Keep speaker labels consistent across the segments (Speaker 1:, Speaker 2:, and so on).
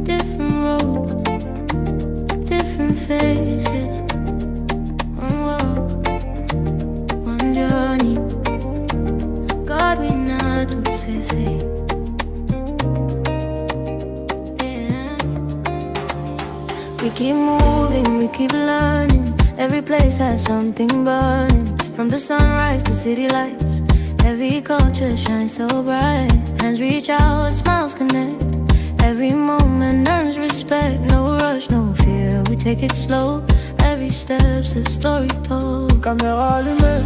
Speaker 1: Different roads, different faces. One walk, one journey. Godwinatu Sesay. Yeah. We keep moving, we keep learning. Every place has something burning. From the sunrise to city lights, every culture shines so bright. Hands reach out, smiles connect. Every moment earns respect. No rush, no fear, we take it slow. Every step's a story told.
Speaker 2: Caméra allumée,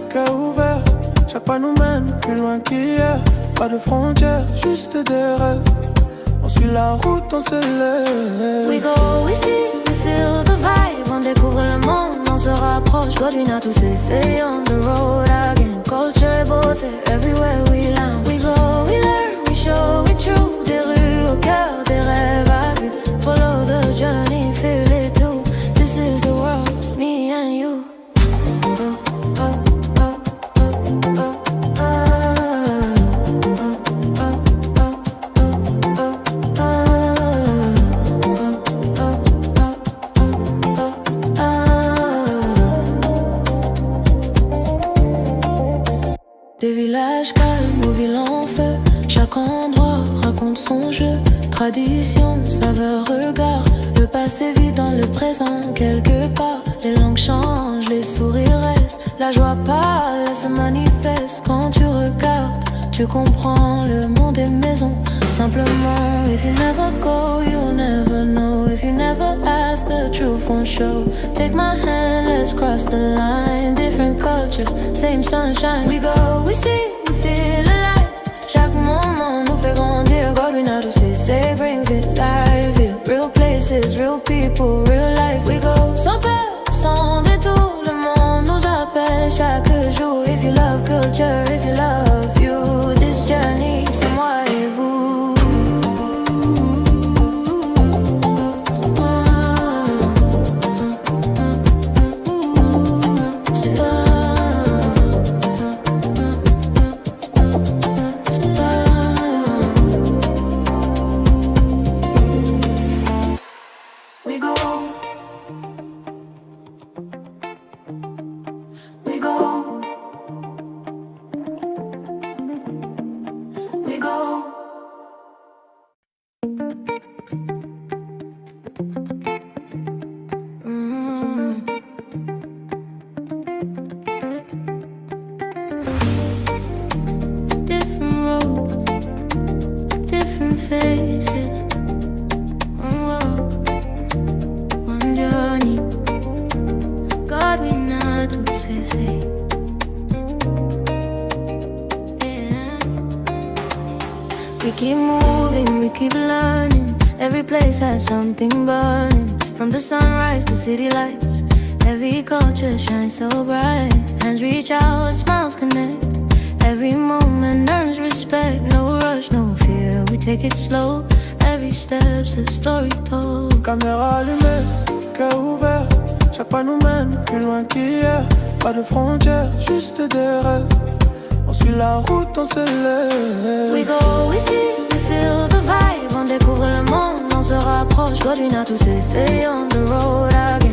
Speaker 2: cœur ouvert. Chaque pas nous mène plus loin qu'hier. Pas de frontières, juste des rêves. On suit la route, on s'élève.
Speaker 1: We go, we see, we feel the vibe. On découvre le monde, on se rapproche. Godwinatu Sesay on the road again. Culture et beauté, everywhere we land. We go, we learn, we show, we true. Des rues au cœur, des rêves à vue. Follow the journey, feel it too. This is the world, me and you. Des villages calmes aux villes en feu. Chaque endroit raconte son jeu. Tradition, saveur, regard. Le passé vit dans le présent quelque part. Les langues changent, les sourires restent. La joie pâle, elle se manifeste. Quand tu regardes, tu comprends le monde est maison. Simplement, if you never go, you'll never know. If you never ask, the truth won't show. Take my hand, let's cross the line. Different cultures, same sunshine. We go, we see, we feel alive. Chaque moment nous fait grandir. Godwinatu Sesay brings it live here. Real places, real people, real life. We go sans peur, sans détour. Le monde nous appelle chaque jour. If you love culture, if you love you, this journey, c'est moi et vous. We go, we go, we go. Different roads, different faces. One walk, one journey. Godwinatu Sesay. Yeah. We keep moving, we keep learning. Every place has something burning. From the sunrise to city lights, every culture shines so bright. Hands reach out, smiles connect. Every moment earns respect. No rush, no fear, we take it slow. Every step's a story told.
Speaker 2: Caméra allumée, cœur ouvert. Chaque pas nous mène plus loin qu'hier. Pas de frontières, juste des rêves. On suit la route, on s'élève.
Speaker 1: We go, we see, we feel the vibe. On découvre le monde, on se rapproche. Godwinatu Sesay on the road again.